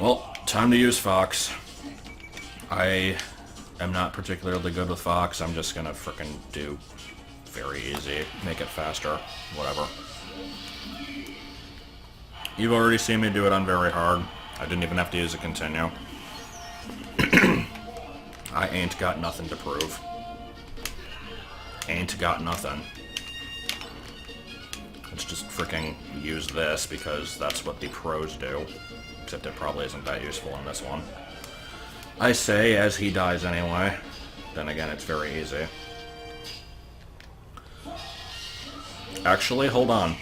Well, time to use Fox. I am not particularly good with Fox. I'm just gonna frickin' do very easy. Make it faster. Whatever. You've already seen me do it on very hard. I didn't even have to use a continue. I ain't got nothing to prove. Ain't got nothing. Let's just frickin' use this because that's what the pros do. Except it probably isn't that useful in this one. I say as he dies anyway. Then again, it's very easy. Actually, hold on.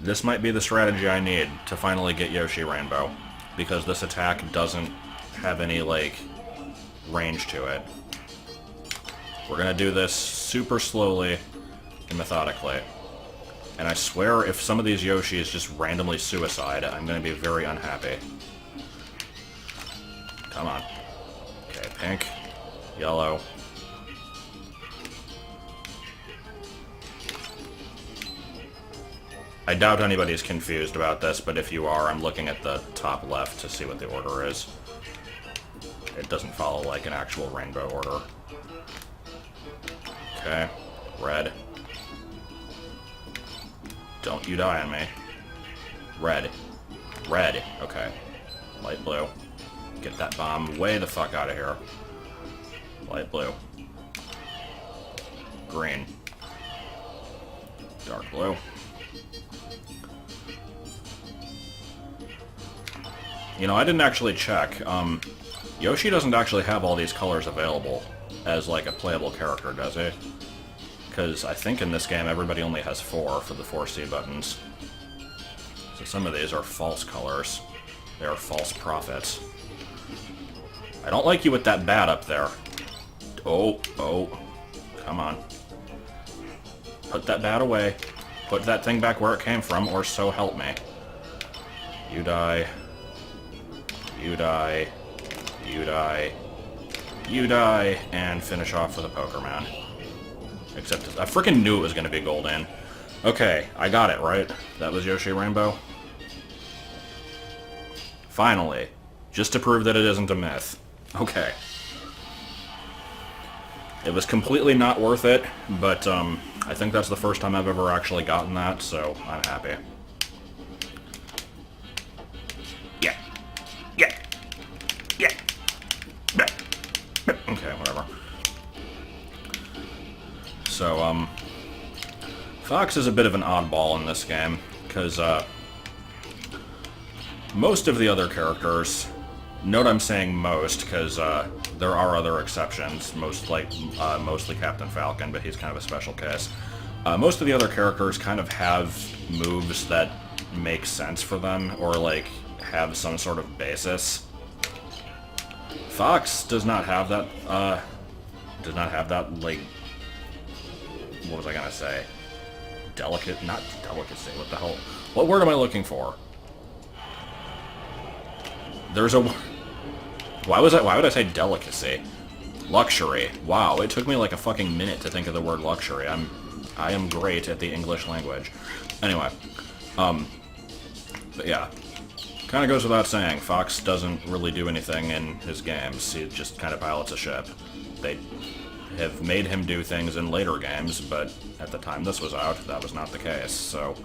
This might be the strategy I need to finally get Yoshi Rainbow. Because this attack doesn't have any, like, range to it. We're gonna do this super slowly and methodically. And I swear if some of these Yoshis just randomly suicide, I'm gonna be very unhappy. Come on. Okay, pink, yellow. I doubt anybody's confused about this, but if you are, I'm looking at the top left to see what the order is. It doesn't follow like an actual rainbow order. Okay, red. Don't you die on me. Red. Red. Okay. Light blue. Get that bomb way the fuck out of here. Light blue. Green. Dark blue. You know, I didn't actually check. Yoshi doesn't actually have all these colors available as, like, a playable character, does he? Because I think in this game everybody only has 4 for the 4C buttons. So some of these are false colors. They are false prophets. I don't like you with that bat up there. Oh, oh. Come on. Put that bat away. Put that thing back where it came from, or so help me. You die. You die. You die. You die. And finish off with a Poker Man. Except I freaking knew it was going to be golden. Okay, I got it, right? That was Yoshi Rainbow? Finally. Just to prove that it isn't a myth. Okay. It was completely not worth it, but I think that's the first time I've ever actually gotten that, so I'm happy. Yeah. Yeah. Yeah. Okay, whatever. So, Fox is a bit of an oddball in this game, because, most of the other characters, note I'm saying most, because, there are other exceptions, mostly Captain Falcon, but he's kind of a special case. Most of the other characters kind of have moves that make sense for them, or, like, have some sort of basis. Fox does not have that, like, what was I gonna say? Not delicacy, what the hell? What word am I looking for? There's a... Why would I say delicacy? Luxury. Wow, it took me like a fucking minute to think of the word luxury. I am great at the English language. Anyway, but yeah. Kind of goes without saying, Fox doesn't really do anything in his games. He just kind of pilots a ship. They have made him do things in later games, but at the time this was out, that was not the case, so...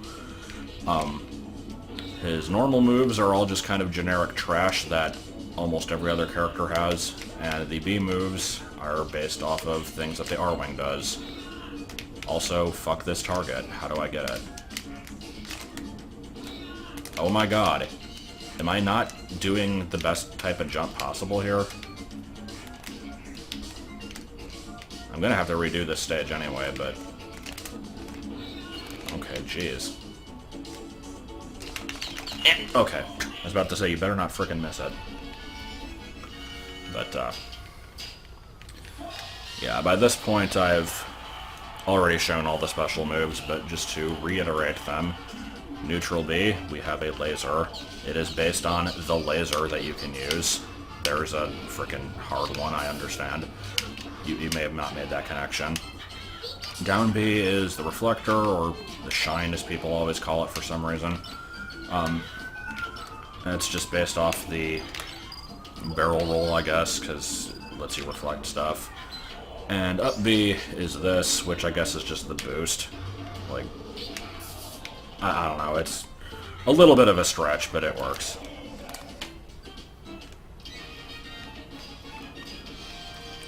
his normal moves are all just kind of generic trash that almost every other character has, and the B moves are based off of things that the R-Wing does. Also, fuck this target. How do I get it? Oh my god. Am I not doing the best type of jump possible here? I'm gonna have to redo this stage anyway, but... Okay, jeez. Okay. I was about to say, you better not frickin' miss it. But, yeah, by this point I've already shown all the special moves, but just to reiterate them, Neutral B, we have a laser. It is based on the laser that you can use. There's a frickin' hard one, I understand. You may have not made that connection. Down B is the reflector, or the shine as people always call it for some reason. It's just based off the barrel roll, I guess, because it lets you reflect stuff. And up B is this, which I guess is just the boost. Like, I don't know, it's a little bit of a stretch, but it works.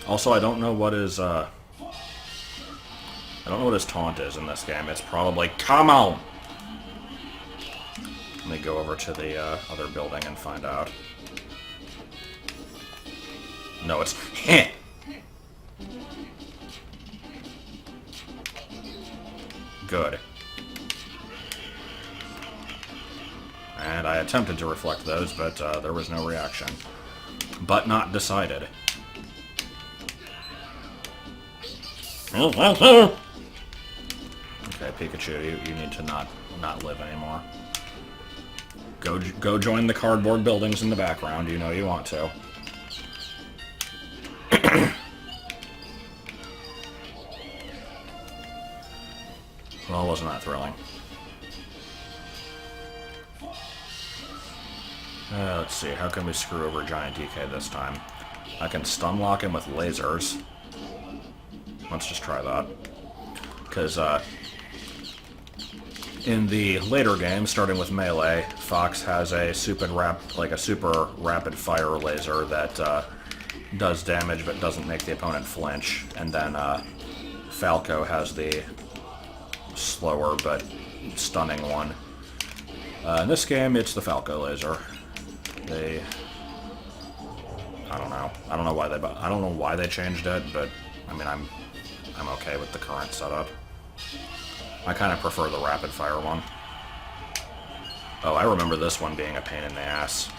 Also, I don't know what his, I don't know what his taunt is in this game. It's probably, come on! Let me go over to the other building and find out. No, it's heh! Good. And I attempted to reflect those, but there was no reaction. But not decided. Okay, Pikachu, you need to not live anymore. Go join the cardboard buildings in the background. You know you want to. Well, wasn't that thrilling? Let's see. How can we screw over Giant DK this time? I can stun lock him with lasers. Let's just try that. Because, in the later games, starting with Melee, Fox has a super rapid fire laser that does damage but doesn't make the opponent flinch. And then Falco has the slower but stunning one. In this game, it's the Falco laser. I don't know. I don't know why they changed it, but I mean, I'm okay with the current setup. I kind of prefer the rapid fire one. Oh, I remember this one being a pain in the ass.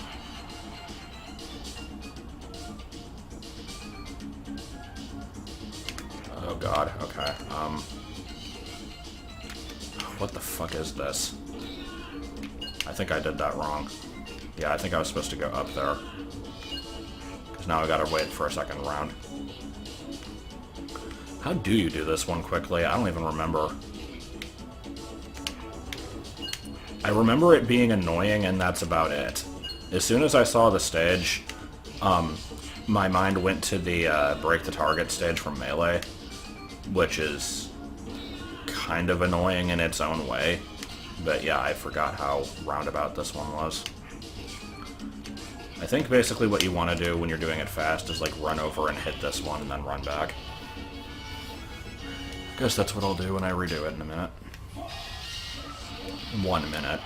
Oh god, okay. What the fuck is this? I think I did that wrong. Yeah, I think I was supposed to go up there. Because now I gotta wait for a second round. How do you do this one quickly? I don't even remember. I remember it being annoying, and that's about it. As soon as I saw the stage, my mind went to the break the target stage from Melee, which is kind of annoying in its own way. But yeah, I forgot how roundabout this one was. I think basically what you want to do when you're doing it fast is like run over and hit this one and then run back. Guess that's what I'll do when I redo it in a minute. 1 minute.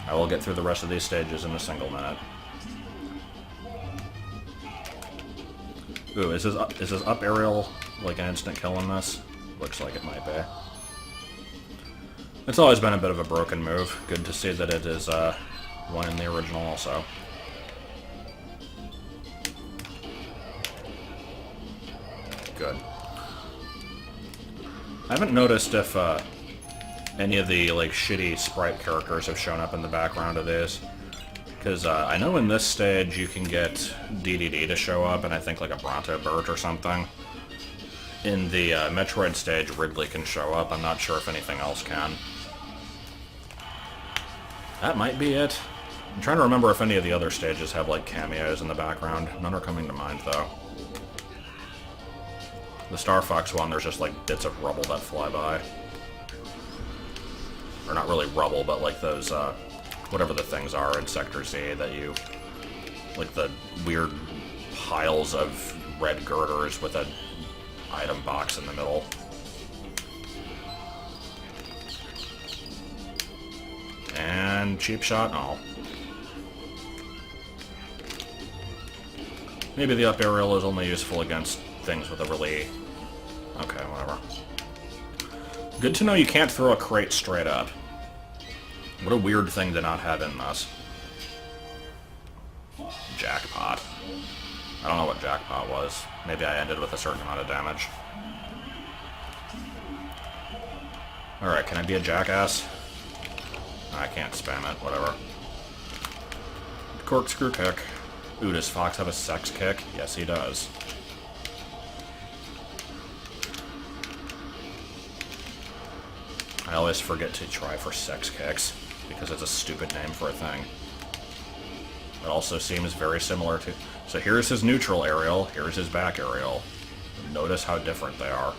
I will get through the rest of these stages in a single minute. Ooh, is this up aerial like an instant kill in this? Looks like it might be. It's always been a bit of a broken move. Good to see that it is one in the original also. Good. I haven't noticed if any of the like shitty sprite characters have shown up in the background of these. Because I know in this stage you can get DDD to show up, and I think like a Bronto Burt or something. In the Metroid stage, Ridley can show up. I'm not sure if anything else can. That might be it. I'm trying to remember if any of the other stages have like cameos in the background. None are coming to mind though. The Star Fox one, there's just like bits of rubble that fly by. Or not really rubble, but like those, whatever the things are in Sector Z that you... like the weird piles of red girders with a item box in the middle. And cheap shot? Oh. Maybe the up aerial is only useful against things with a really... okay, whatever. Good to know you can't throw a crate straight up. What a weird thing to not have in this. Jackpot. I don't know what jackpot was. Maybe I ended with a certain amount of damage. Alright, can I be a jackass? I can't spam it, whatever. Corkscrew kick. Ooh, does Fox have a sex kick? Yes, he does. I always forget to try for sex kicks. because it's a stupid name for a thing. It also seems very similar to... So here's his neutral aerial, here's his back aerial. Notice how different they are.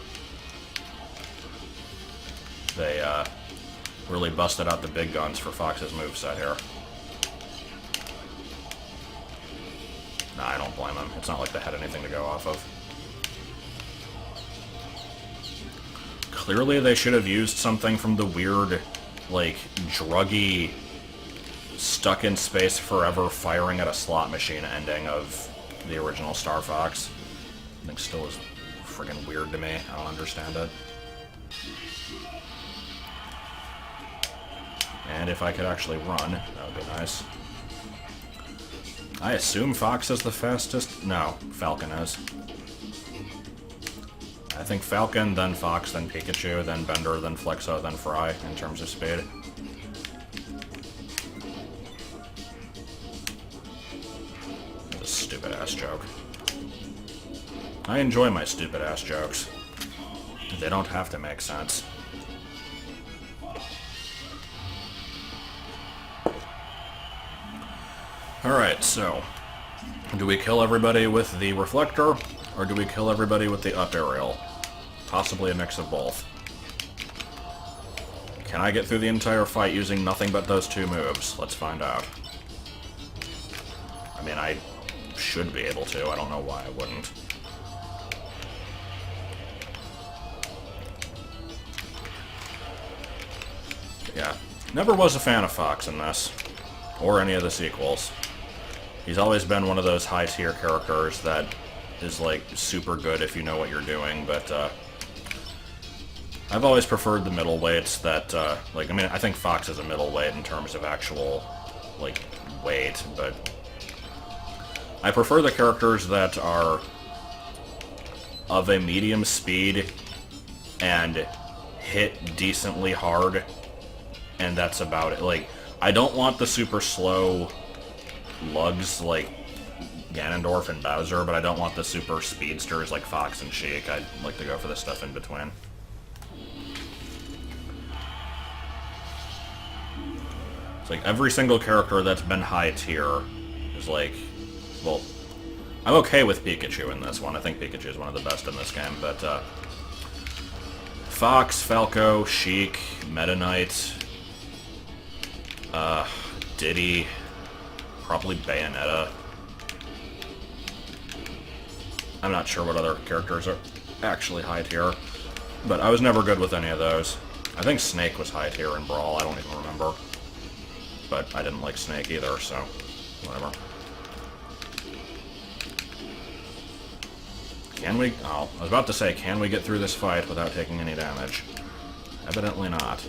They really busted out the big guns for Fox's moveset here. Nah, I don't blame him. It's not like they had anything to go off of. Clearly they should have used something from the weird, like, druggy, stuck in space forever firing at a slot machine ending of the original Star Fox. I think still is friggin' weird to me. I don't understand it. And if I could actually run, that would be nice. I assume Fox is the fastest? No, Falcon is. I think Falcon, then Fox, then Pikachu, then Bender, then Flexo, then Fry, in terms of speed. That's a stupid-ass joke. I enjoy my stupid-ass jokes. They don't have to make sense. Alright, so... do we kill everybody with the reflector, or do we kill everybody with the up aerial? Possibly a mix of both. Can I get through the entire fight using nothing but those two moves? Let's find out. I mean, I should be able to. I don't know why I wouldn't. Yeah. Never was a fan of Fox in this. Or any of the sequels. He's always been one of those high-tier characters that is, like, super good if you know what you're doing, but, I've always preferred the middleweights that, like, I mean, I think Fox is a middleweight in terms of actual, like, weight, but I prefer the characters that are of a medium speed and hit decently hard, and that's about it. Like, I don't want the super slow lugs like Ganondorf and Bowser, but I don't want the super speedsters like Fox and Sheik. I'd like to go for the stuff in between. It's like every single character that's been high tier is like, well, I'm okay with Pikachu in this one. I think Pikachu is one of the best in this game, but Fox, Falco, Sheik, Meta Knight, Diddy, probably Bayonetta. I'm not sure what other characters are actually high tier, but I was never good with any of those. I think Snake was high tier in Brawl, I don't even remember. But I didn't like Snake either, so whatever. Can we... oh, I was about to say, can we get through this fight without taking any damage? Evidently not.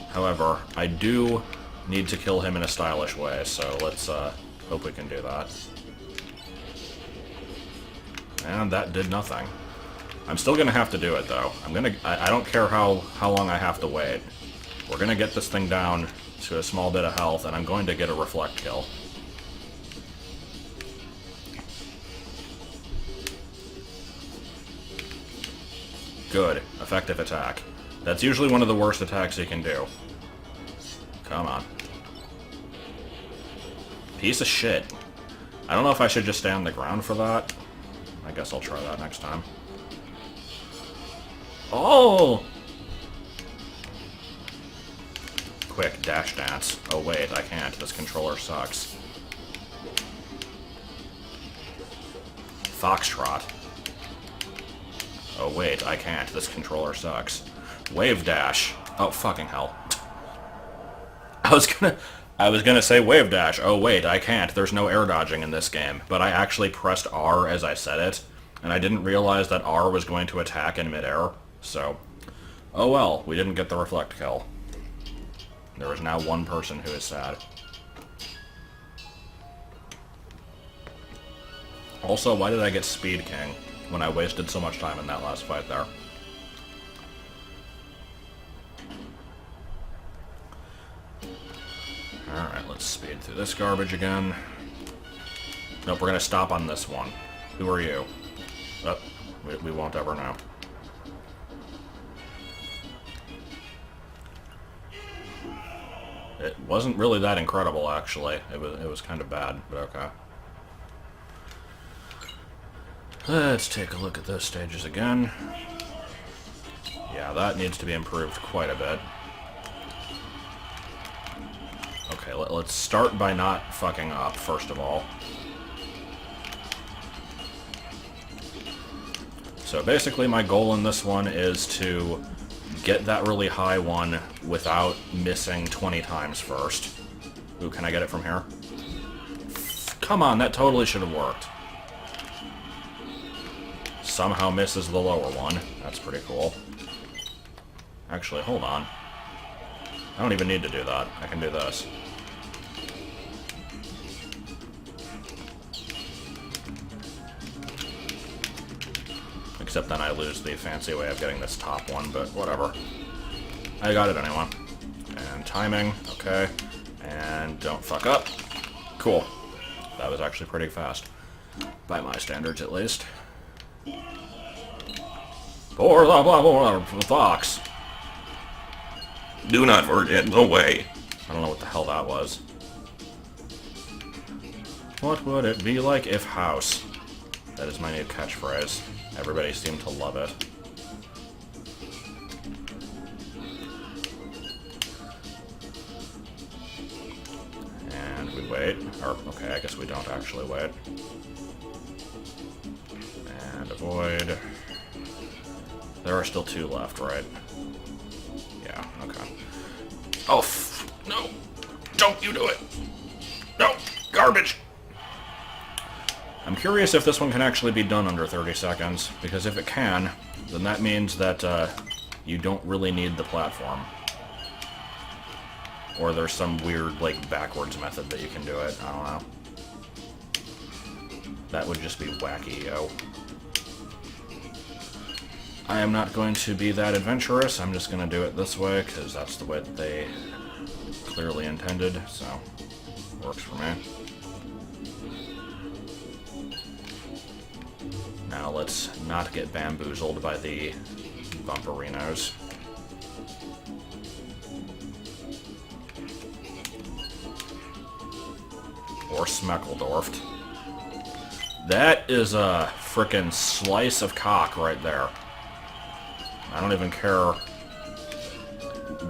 However, I do need to kill him in a stylish way, so let's hope we can do that. And that did nothing. I'm still gonna have to do it, though. I don't care how long I have to wait. We're gonna get this thing down to a small bit of health, and I'm going to get a reflect kill. Good. Effective attack. That's usually one of the worst attacks you can do. Come on. Piece of shit. I don't know if I should just stay on the ground for that. I guess I'll try that next time. Oh! Quick, dash dance. Oh wait, I can't. This controller sucks. Foxtrot. Oh wait, I can't. This controller sucks. Wave dash. Oh fucking hell. I was gonna say wave dash. Oh wait, I can't. There's no air dodging in this game. But I actually pressed R as I said it, and I didn't realize that R was going to attack in midair. So, oh well, we didn't get the reflect kill. There is now one person who is sad. Also, why did I get Speed King when I wasted so much time in that last fight there? Alright, let's speed through this garbage again. Nope, we're gonna stop on this one. Who are you? Oh, we won't ever know. Wasn't really that incredible, actually. It was kind of bad, but okay. Let's take a look at those stages again. Yeah, that needs to be improved quite a bit. Okay, let's start by not fucking up, first of all. So basically my goal in this one is to get that really high one without missing 20 times first. Ooh, can I get it from here? Come on, that totally should have worked. Somehow misses the lower one. That's pretty cool. Actually, hold on. I don't even need to do that. I can do this. Except then I lose the fancy way of getting this top one, but whatever. I got it anyway. And timing, okay. And don't fuck up. Cool. That was actually pretty fast. By my standards, at least. For the fox. Do not forget the way. I don't know what the hell that was. What would it be like if house? That is my new catchphrase. Everybody seemed to love it. And we wait. Or, okay, I guess we don't actually wait. And avoid. There are still 2 left, right? Yeah, okay. Oh, no! Don't you do it! No! Garbage! I'm curious if this one can actually be done under 30 seconds, because if it can, then that means that you don't really need the platform. Or there's some weird, like, backwards method that you can do it. I don't know. That would just be wacky, yo. I am not going to be that adventurous. I'm just going to do it this way, because that's the way that they clearly intended, so works for me. Now let's not get bamboozled by the bumperinos. Or Smeckledorfed. That is a frickin' slice of cock right there. I don't even care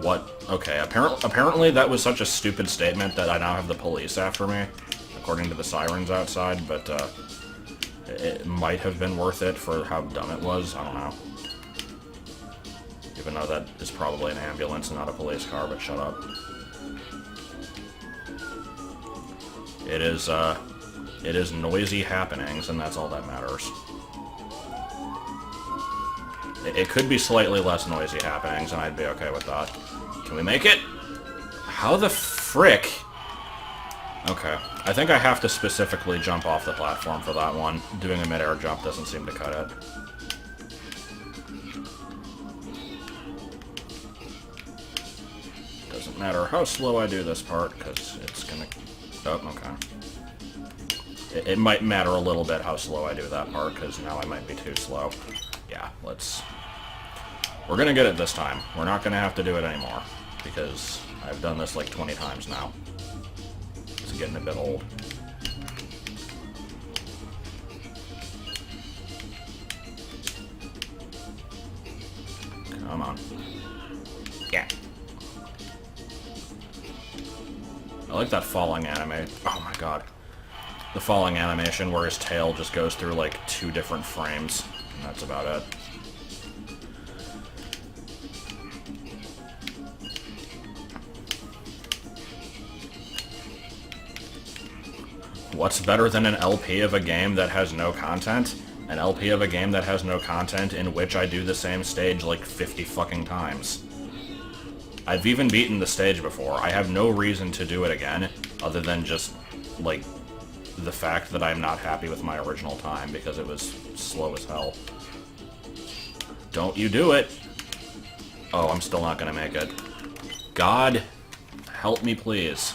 what... Okay, apparently that was such a stupid statement that I now have the police after me, according to the sirens outside, but it might have been worth it for how dumb it was. I don't know. Even though that is probably an ambulance and not a police car, but shut up. It is noisy happenings, and that's all that matters. It could be slightly less noisy happenings, and I'd be okay with that. Can we make it? How the frick? Okay. I think I have to specifically jump off the platform for that one. Doing a mid-air jump doesn't seem to cut it. Doesn't matter how slow I do this part, because it's gonna... Oh, okay. It might matter a little bit how slow I do that part, because now I might be too slow. Yeah, let's... We're gonna get it this time. We're not gonna have to do it anymore, because I've done this like 20 times now. It's getting a bit old. Come on. Yeah. I like that falling anime. Oh my god. The falling animation where his tail just goes through like 2 different frames. And that's about it. What's better than an LP of a game that has no content? An LP of a game that has no content in which I do the same stage like 50 fucking times. I've even beaten the stage before. I have no reason to do it again, other than just, like, the fact that I'm not happy with my original time because it was slow as hell. Don't you do it! Oh, I'm still not gonna make it. God, help me please.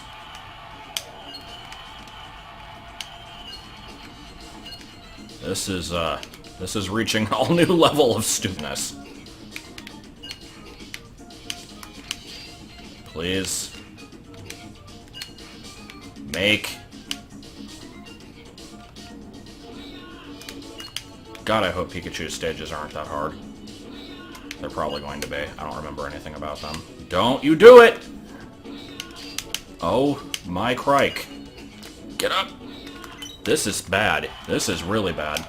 This is reaching an all new level of stupidness. Please. Make. God, I hope Pikachu's stages aren't that hard. They're probably going to be. I don't remember anything about them. Don't you do it! Oh my crike. Get up! This is bad. This is really bad.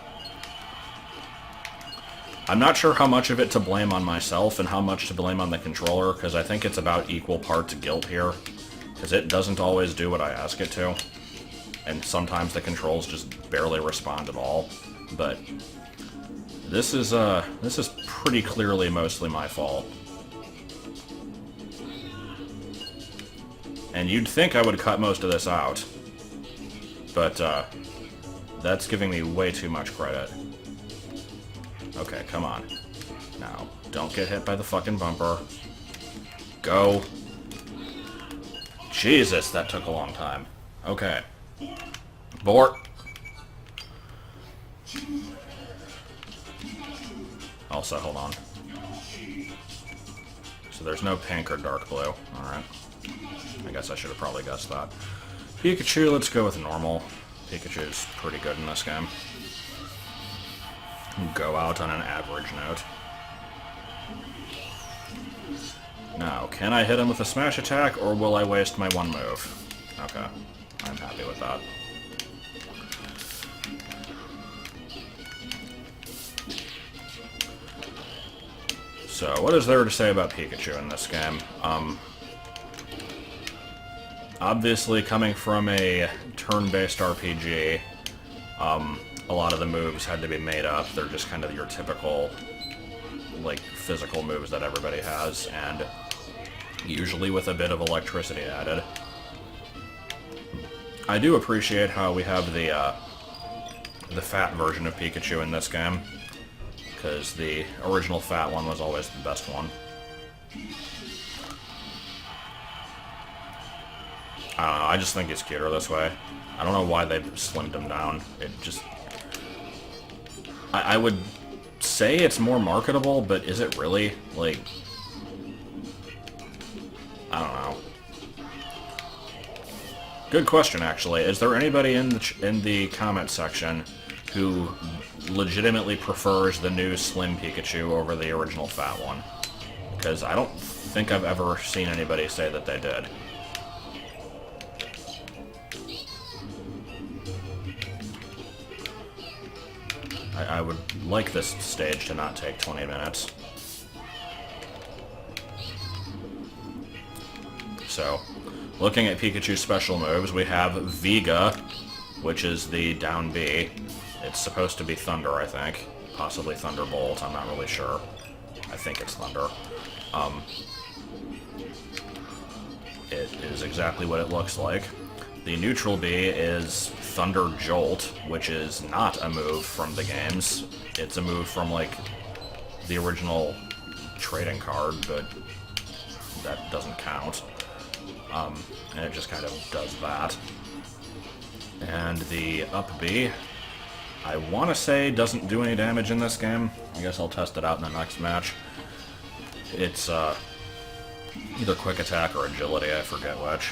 I'm not sure how much of it to blame on myself and how much to blame on the controller, because I think it's about equal parts guilt here. Because it doesn't always do what I ask it to. And sometimes the controls just barely respond at all. But this is pretty clearly mostly my fault. And you'd think I would cut most of this out. But that's giving me way too much credit. Okay, come on. Now, don't get hit by the fucking bumper. Go. Jesus, that took a long time. Okay. Bort. Also, hold on. So there's no pink or dark blue. Alright. I guess I should have probably guessed that. Pikachu, let's go with normal. Pikachu's pretty good in this game. Go out on an average note. Now, can I hit him with a smash attack, or will I waste my one move? Okay, I'm happy with that. So, what is there to say about Pikachu in this game? Obviously, coming from a turn-based RPG, a lot of the moves had to be made up. They're just kind of your typical, like, physical moves that everybody has, and usually with a bit of electricity added. I do appreciate how we have the fat version of Pikachu in this game, because the original fat one was always the best one. I don't know, I just think it's cuter this way. I don't know why they slimmed him down. It just... I would say it's more marketable, but is it really? Like... I don't know. Good question, actually. Is there anybody in the comment section who legitimately prefers the new Slim Pikachu over the original fat one? Because I don't think I've ever seen anybody say that they did. I would like this stage to not take 20 minutes. So, looking at Pikachu's special moves, we have Vega, which is the down B. It's supposed to be Thunder, I think. Possibly Thunderbolt, I'm not really sure. I think it's Thunder. It is exactly what it looks like. The neutral B is Thunder Jolt, which is not a move from the games. It's a move from, like, the original trading card, but that doesn't count. And it just kind of does that. And the up B, I want to say doesn't do any damage in this game. I guess I'll test it out in the next match. It's either quick attack or agility, I forget which.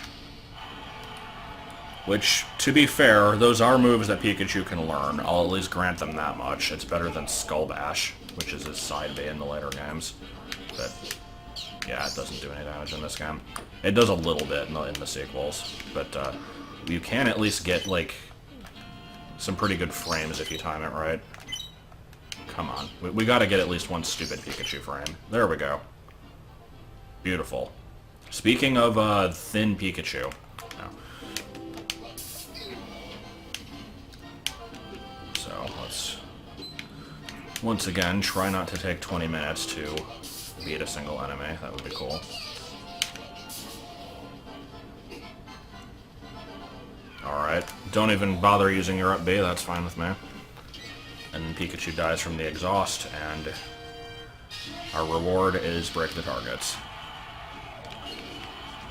Which, to be fair, those are moves that Pikachu can learn. I'll at least grant them that much. It's better than Skull Bash, which is his side B in the later games. But, yeah, it doesn't do any damage in this game. It does a little bit in the sequels, but you can at least get, like, some pretty good frames if you time it right. Come on. We gotta get at least one stupid Pikachu frame. There we go. Beautiful. Speaking of thin Pikachu... Let's, once again, try not to take 20 minutes to beat a single enemy. That would be cool. Alright, don't even bother using your up B, that's fine with me. And Pikachu dies from the exhaust, and our reward is break the targets.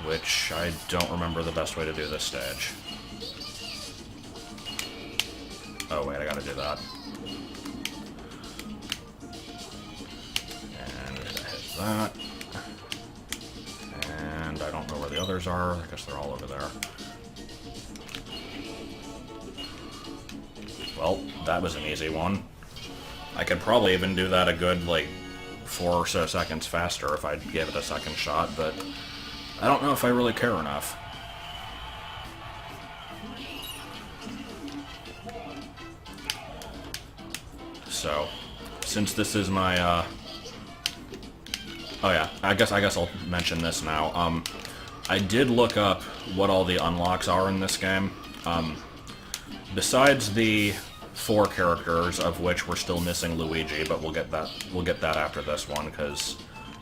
Which I don't remember the best way to do this stage. Oh wait, I gotta do that. And hit that. And I don't know where the others are. I guess they're all over there. Well, that was an easy one. I could probably even do that a good, like, 4 or so seconds faster if I gave it a second shot, but I don't know if I really care enough. So, since this is my, oh yeah, I guess I'll mention this now. I did look up what all the unlocks are in this game. Besides the 4 characters, of which we're still missing Luigi, but we'll get that after this one, because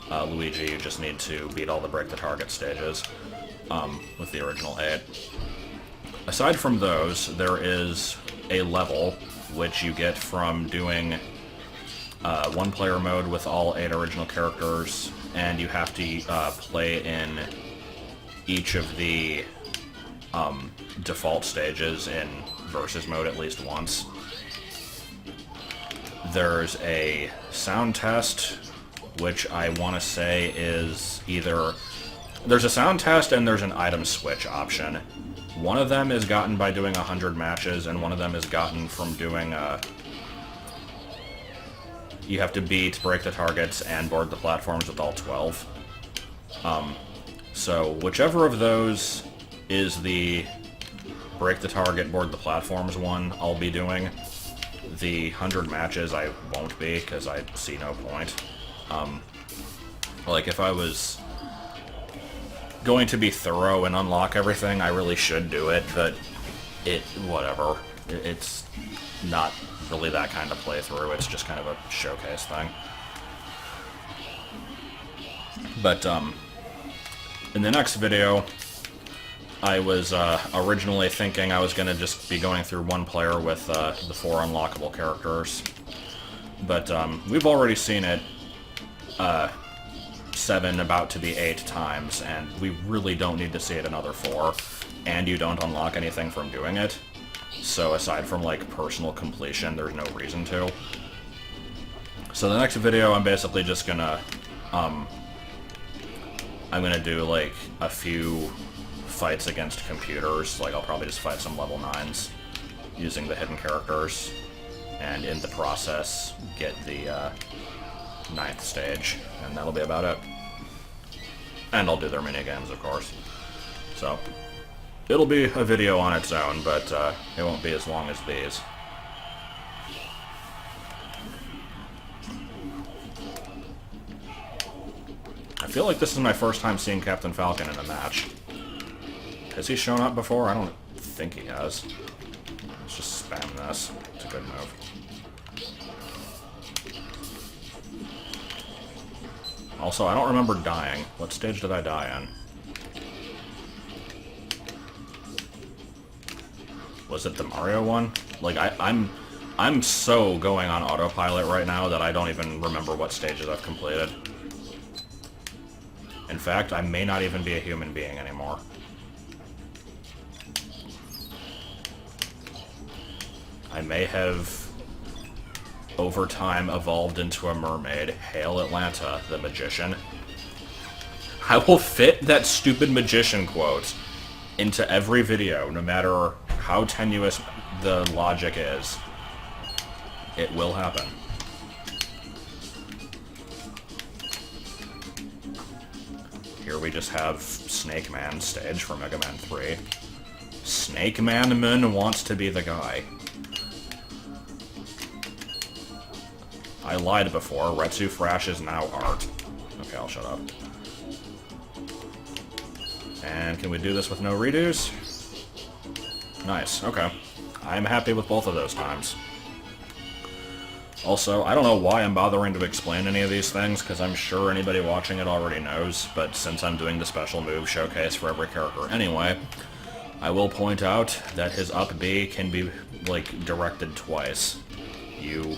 Luigi, you just need to beat all the break the target stages with the original 8. Aside from those, there is a level which you get from doing one-player mode with all 8 original characters, and you have to play in each of the default stages in versus mode at least once. There's a sound test, which I want to say is either... There's a sound test and there's an item switch option. One of them is gotten by doing 100 matches, and one of them is gotten from doing... you have to beat, break the targets, and board the platforms with all 12. So whichever of those is the break the target, board the platforms one, I'll be doing. The 100 matches I won't be, because I see no point. Like, if I was going to be thorough and unlock everything, I really should do it, but whatever. It's not really that kind of playthrough, it's just kind of a showcase thing. But, in the next video, I was originally thinking I was going to just be going through one player with the 4 unlockable characters. But we've already seen it 7, about to be 8 times, and we really don't need to see it another 4, and you don't unlock anything from doing it. So aside from, like, personal completion, there's no reason to. So the next video, I'm basically just gonna, I'm gonna do, like, a few fights against computers. Like, I'll probably just fight some level 9s using the hidden characters, and in the process, get the 9th stage, and that'll be about it. And I'll do their minigames, of course. So, it'll be a video on its own, but it won't be as long as these. I feel like this is my first time seeing Captain Falcon in a match. Has he shown up before? I don't think he has. Let's just spam this. It's a good move. Also, I don't remember dying. What stage did I die in? Was it the Mario one? Like, I'm so going on autopilot right now that I don't even remember what stages I've completed. In fact, I may not even be a human being anymore. I may have, over time, evolved into a mermaid. Hail Atlanta, the magician. I will fit that stupid magician quote into every video, no matter how tenuous the logic is. It will happen. Here we just have Snake Man stage for Mega Man 3. Snake Man wants to be the guy. I lied before. Retsu Frash is now art. Okay, I'll shut up. And can we do this with no redos? Nice, okay. I'm happy with both of those times. Also, I don't know why I'm bothering to explain any of these things, because I'm sure anybody watching it already knows, but since I'm doing the special move showcase for every character anyway, I will point out that his up B can be, like, directed twice. You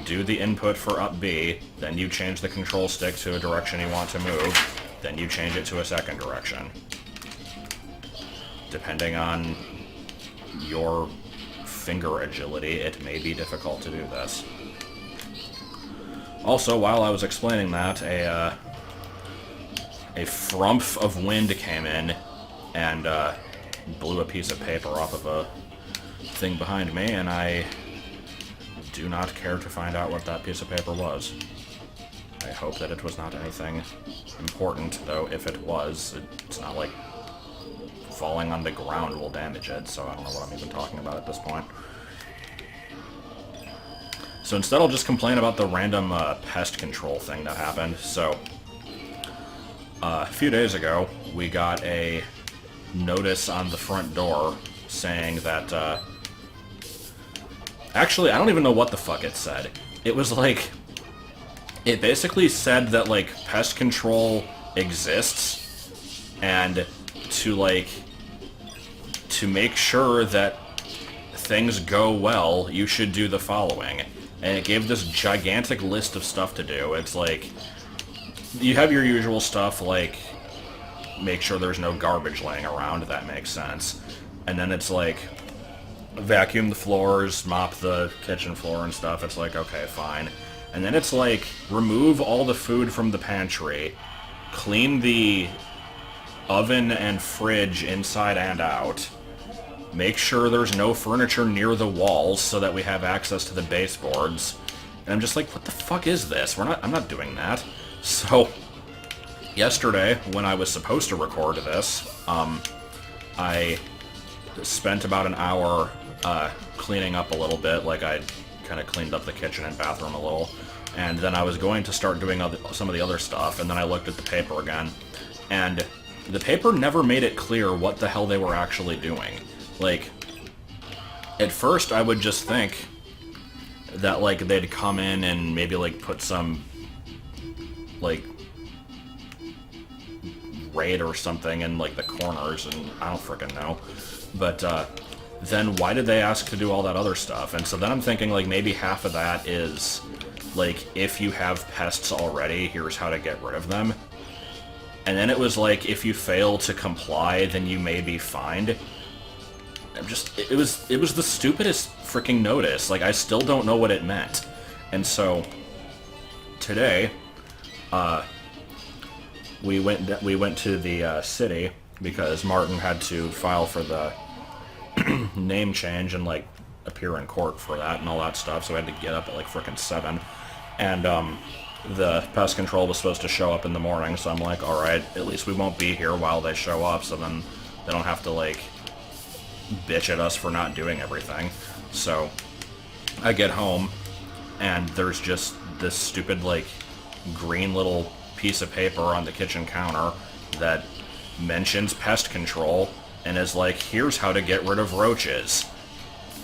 do the input for up B, then you change the control stick to a direction you want to move, then you change it to a second direction. Depending on your finger agility, it may be difficult to do this. Also, while I was explaining that, a frumph of wind came in and blew a piece of paper off of a thing behind me, and I do not care to find out what that piece of paper was. I hope that it was not anything important, though if it was, it's not like falling on the ground will damage it, so I don't know what I'm even talking about at this point. So instead I'll just complain about the random pest control thing that happened. So, a few days ago, we got a notice on the front door saying that, actually, I don't even know what the fuck it said. It was like, it basically said that, like, pest control exists, and to, like, to make sure that things go well, you should do the following. And it gave this gigantic list of stuff to do. It's like, you have your usual stuff, like, make sure there's no garbage laying around, that makes sense. And then it's like, vacuum the floors, mop the kitchen floor and stuff. It's like, okay, fine. And then it's like, remove all the food from the pantry, clean the oven and fridge inside and out, make sure there's no furniture near the walls so that we have access to the baseboards. And I'm just like, what the fuck is this? I'm not doing that. So, yesterday, when I was supposed to record this, I spent about an hour cleaning up a little bit, like I kind of cleaned up the kitchen and bathroom a little, and then I was going to start doing some of the other stuff, and then I looked at the paper again, and the paper never made it clear what the hell they were actually doing. Like, at first I would just think that, like, they'd come in and maybe, like, put some, like, raid or something in, like, the corners, and I don't frickin' know. But, then why did they ask to do all that other stuff? And so then I'm thinking, like, maybe half of that is, like, if you have pests already, here's how to get rid of them. And then it was like, if you fail to comply, then you may be fined. It was the stupidest freaking notice. Like, I still don't know what it meant. And so, today, we went to the city because Martin had to file for the name change and, like, appear in court for that and all that stuff, so I had to get up at, like, frickin' 7. And, the pest control was supposed to show up in the morning, so I'm like, alright, at least we won't be here while they show up, so then they don't have to, like, bitch at us for not doing everything. So, I get home, and there's just this stupid, like, green little piece of paper on the kitchen counter that mentions pest control, and is like, here's how to get rid of roaches.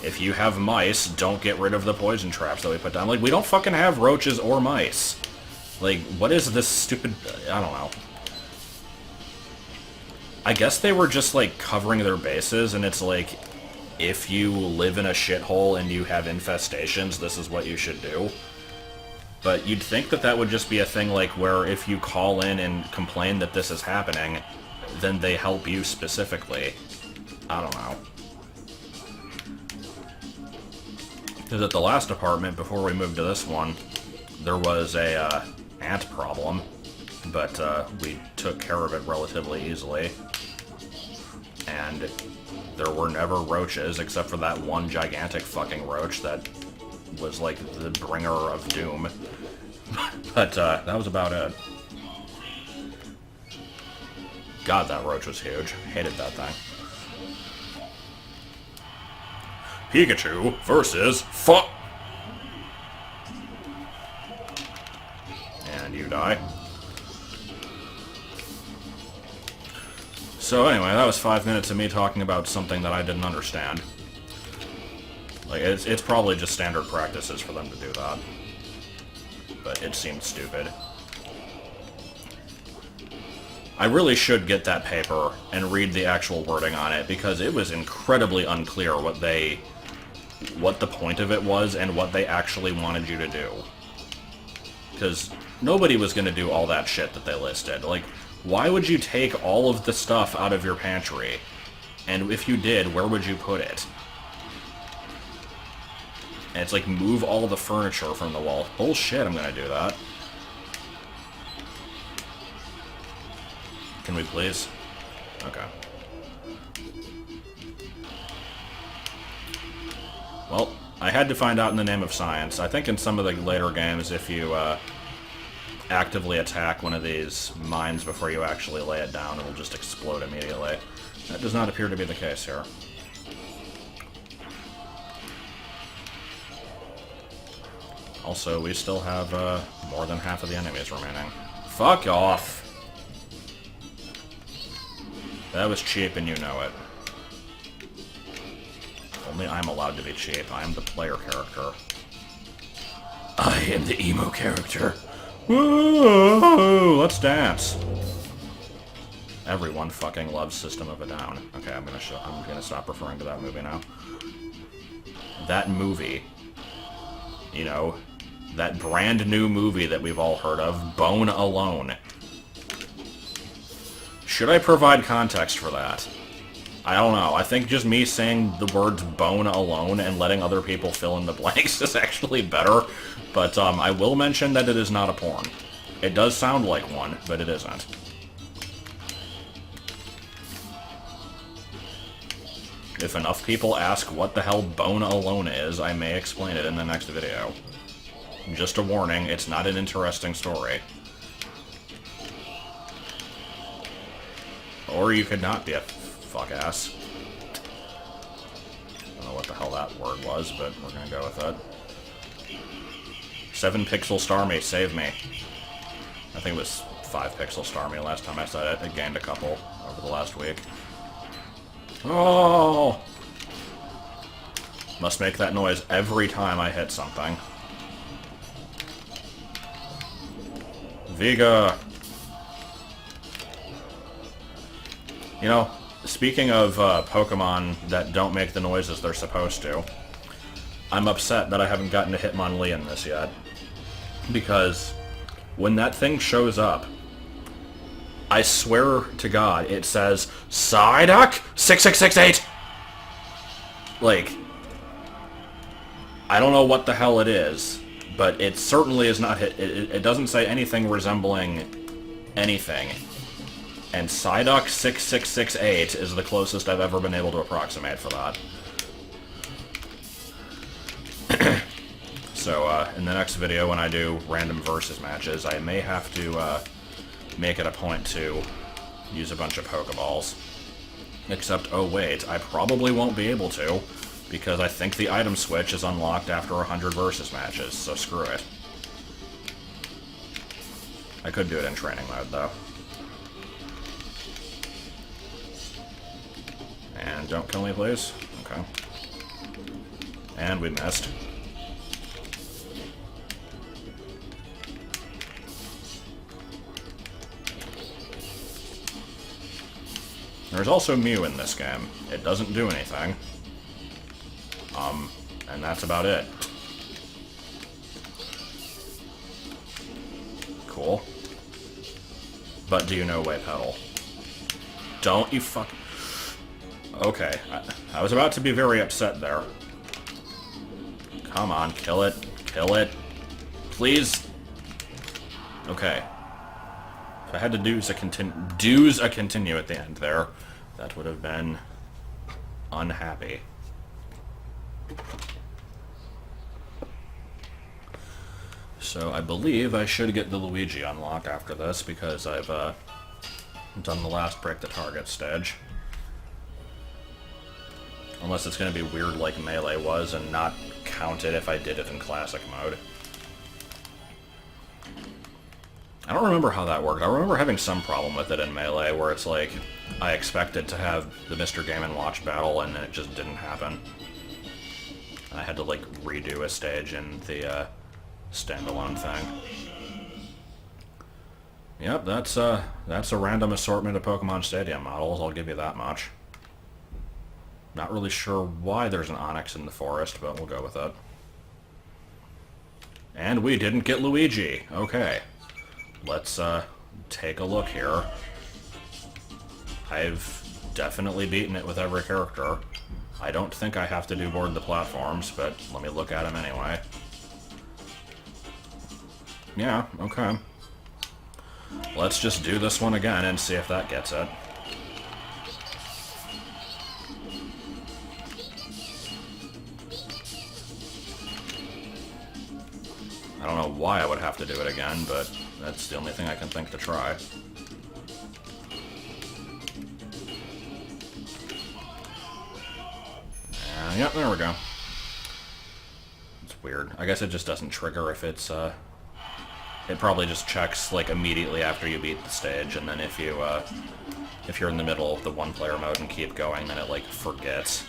If you have mice, don't get rid of the poison traps that we put down. Like, we don't fucking have roaches or mice. Like, what is this stupid... I don't know. I guess they were just, like, covering their bases, and it's like, if you live in a shithole and you have infestations, this is what you should do. But you'd think that that would just be a thing, like, where if you call in and complain that this is happening, then they help you specifically. I don't know. Because at the last apartment, before we moved to this one, there was a ant problem, but we took care of it relatively easily. And there were never roaches, except for that one gigantic fucking roach that was like the bringer of doom. But that was about it. God, that roach was huge. Hated that thing. Pikachu versus fuck. And you die. So anyway, that was 5 minutes of me talking about something that I didn't understand. Like, it's probably just standard practices for them to do that. But it seemed stupid. I really should get that paper and read the actual wording on it, because it was incredibly unclear what the point of it was and what they actually wanted you to do. Because nobody was going to do all that shit that they listed. Like, why would you take all of the stuff out of your pantry? And if you did, where would you put it? And it's like, move all the furniture from the wall. Bullshit, I'm gonna do that. Can we please? Okay. Well, I had to find out in the name of science. I think in some of the later games, if you actively attack one of these mines before you actually lay it down, it'll just explode immediately. That does not appear to be the case here. Also, we still have more than half of the enemies remaining. Fuck off! That was cheap and you know it. Only I'm allowed to be cheap. I am the player character. I am the emo character. Whoa, let's dance. Everyone fucking loves System of a Down. Okay, I'm gonna stop referring to that movie now. That movie, you know, that brand new movie that we've all heard of, Bone Alone. Should I provide context for that? I don't know. I think just me saying the words bone alone and letting other people fill in the blanks is actually better. But I will mention that it is not a porn. It does sound like one, but it isn't. If enough people ask what the hell bone alone is, I may explain it in the next video. Just a warning, it's not an interesting story. Or you could not be a fuck-ass. I don't know what the hell that word was, but we're gonna go with it. 7 Pixel Star Me, save me. I think it was 5 Pixel Star Me last time I said it. It gained a couple over the last week. Oh! Must make that noise every time I hit something. Vega! You know, speaking of Pokemon that don't make the noises they're supposed to, I'm upset that I haven't gotten to Hitmonlee in this yet. Because when that thing shows up, I swear to God, it says, Psyduck 6668! Like, I don't know what the hell it is, but it certainly is not it doesn't say anything resembling anything. And Psyduck 6668 is the closest I've ever been able to approximate for that. So, in the next video when I do random versus matches, I may have to make it a point to use a bunch of Pokeballs. Except, oh wait, I probably won't be able to, because I think the item switch is unlocked after 100 versus matches, so screw it. I could do it in training mode, though. And don't kill me, please. Okay. And we missed. There's also Mew in this game. It doesn't do anything. And that's about it. Cool. But do you know Way Pedal? Don't you fuck... Okay, I was about to be very upset there. Come on, kill it. Kill it. Please. Okay. If I had to do's a continue at the end there, that would have been unhappy. So I believe I should get the Luigi unlock after this, because I've done the last break the target stage. Unless it's going to be weird like Melee was and not count it if I did it in classic mode. I don't remember how that worked. I remember having some problem with it in Melee where it's like, I expected to have the Mr. Game & Watch battle and it just didn't happen. I had to like redo a stage in the standalone thing. Yep, that's a random assortment of Pokemon Stadium models, I'll give you that much. Not really sure why there's an Onix in the forest, but we'll go with it. And we didn't get Luigi. Okay. Let's take a look here. I've definitely beaten it with every character. I don't think I have to do board the platforms, but let me look at them anyway. Yeah, okay. Let's just do this one again and see if that gets it. I don't know why I would have to do it again, but that's the only thing I can think to try. And, yep, there we go. It's weird. I guess it just doesn't trigger if it's, it probably just checks, like, immediately after you beat the stage, and then if you're in the middle of the one-player mode and keep going, then it, like, forgets.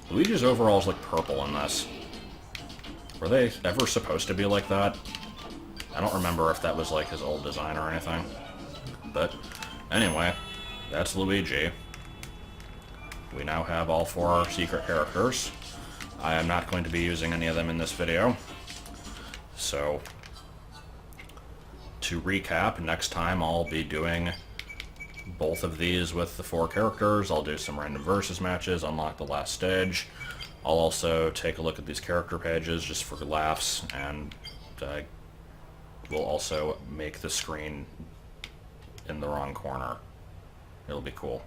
Luigi's overalls look purple in this. Were they ever supposed to be like that? I don't remember if that was like his old design or anything. But anyway, that's Luigi. We now have all 4 secret characters. I am not going to be using any of them in this video. So, to recap, next time I'll be doing both of these with the 4 characters. I'll do some random versus matches, unlock the last stage. I'll also take a look at these character pages just for laughs, and we'll also make the screen in the wrong corner. It'll be cool.